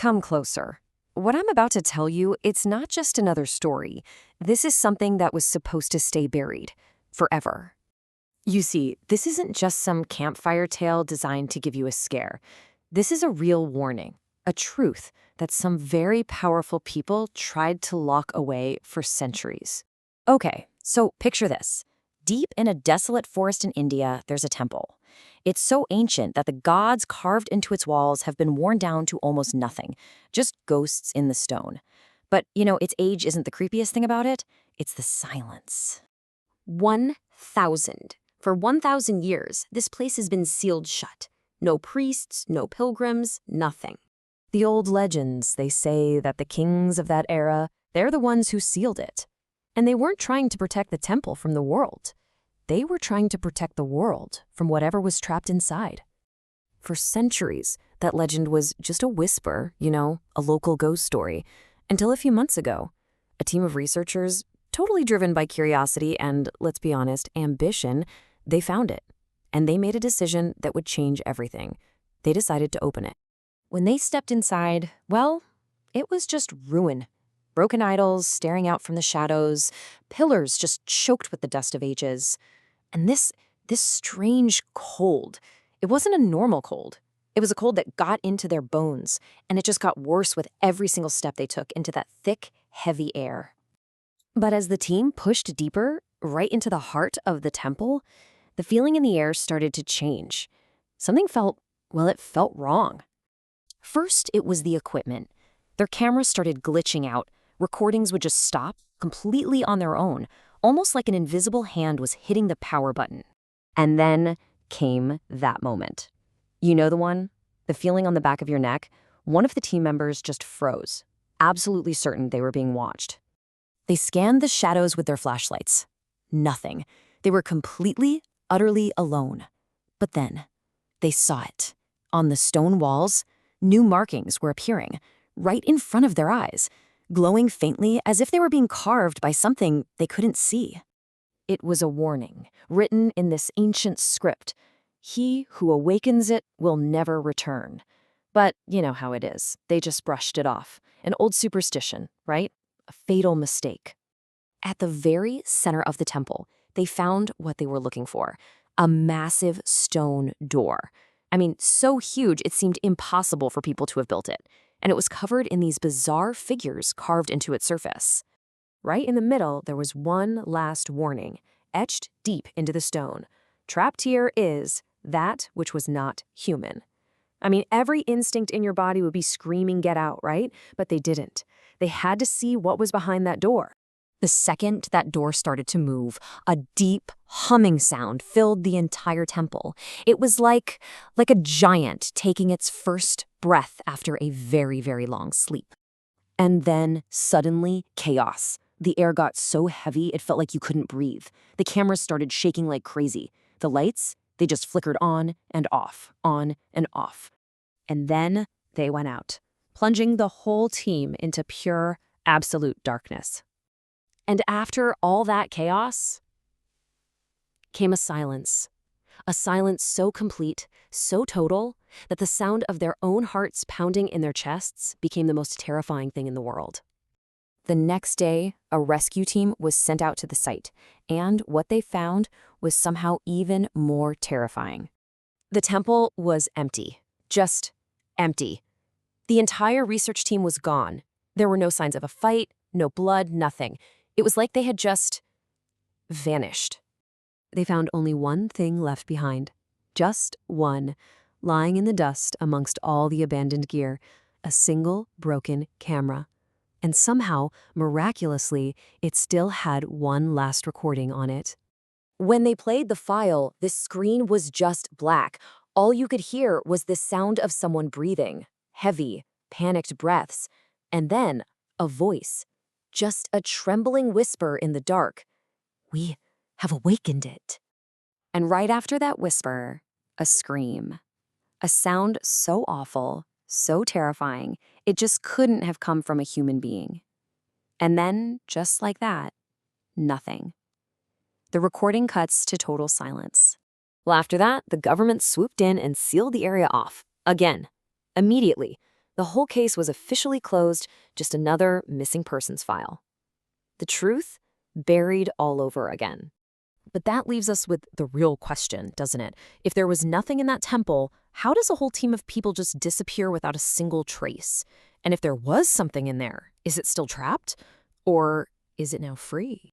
Come closer. What I'm about to tell you, it's not just another story. This is something that was supposed to stay buried forever. You see, this isn't just some campfire tale designed to give you a scare. This is a real warning, a truth that some very powerful people tried to lock away for centuries. Okay, so picture this. Deep in a desolate forest in India, there's a temple. It's so ancient that the gods carved into its walls have been worn down to almost nothing, just ghosts in the stone. But, its age isn't the creepiest thing about it. It's the silence. 1,000. For 1,000 years, this place has been sealed shut. No priests, no pilgrims, nothing. The old legends, they say that the kings of that era, they're the ones who sealed it. And they weren't trying to protect the temple from the world. They were trying to protect the world from whatever was trapped inside. For centuries, that legend was just a whisper, a local ghost story, until a few months ago. A team of researchers, totally driven by curiosity and, let's be honest, ambition, they found it. And they made a decision that would change everything. They decided to open it. When they stepped inside, well, it was just ruin. Broken idols staring out from the shadows, pillars just choked with the dust of ages. And this strange cold, it wasn't a normal cold. It was a cold that got into their bones, and it just got worse with every single step they took into that thick, heavy air. But as the team pushed deeper, right into the heart of the temple, the feeling in the air started to change. Something felt wrong. First, it was the equipment. Their cameras started glitching out. Recordings would just stop completely on their own, almost like an invisible hand was hitting the power button. And then came that moment. You know the one? The feeling on the back of your neck? One of the team members just froze, absolutely certain they were being watched. They scanned the shadows with their flashlights. Nothing. They were completely, utterly alone. But then, they saw it. On the stone walls, new markings were appearing, right in front of their eyes, glowing faintly as if they were being carved by something they couldn't see. It was a warning, written in this ancient script. He who awakens it will never return. But you know how it is. They just brushed it off. An old superstition, right? A fatal mistake. At the very center of the temple, they found what they were looking for. A massive stone door. I mean, so huge it seemed impossible for people to have built it. And it was covered in these bizarre figures carved into its surface. Right in the middle, there was one last warning, etched deep into the stone. Trapped here is that which was not human. I mean, every instinct in your body would be screaming, get out, right? But they didn't. They had to see what was behind that door. The second that door started to move, a deep humming sound filled the entire temple. It was like a giant taking its first breath after a very, very long sleep. And then, suddenly, chaos. The air got so heavy it felt like you couldn't breathe. The cameras started shaking like crazy. The lights, they just flickered on and off, on and off. And then they went out, plunging the whole team into pure, absolute darkness. And after all that chaos came a silence so complete, so total, that the sound of their own hearts pounding in their chests became the most terrifying thing in the world. The next day, a rescue team was sent out to the site, and what they found was somehow even more terrifying. The temple was empty, just empty. The entire research team was gone. There were no signs of a fight, no blood, nothing. It was like they had just vanished. They found only one thing left behind. Just one, lying in the dust amongst all the abandoned gear, a single broken camera. And somehow, miraculously, it still had one last recording on it. When they played the file, the screen was just black. All you could hear was the sound of someone breathing, heavy, panicked breaths, and then a voice. Just a trembling whisper in the dark. We have awakened it. And right after that whisper, a scream. A sound so awful, so terrifying, it just couldn't have come from a human being. And then, just like that, nothing. The recording cuts to total silence. Well, after that, the government swooped in and sealed the area off. Again. Immediately. The whole case was officially closed, just another missing persons file. The truth buried all over again. But that leaves us with the real question, doesn't it? If there was nothing in that temple, how does a whole team of people just disappear without a single trace? And if there was something in there, is it still trapped? Or is it now free?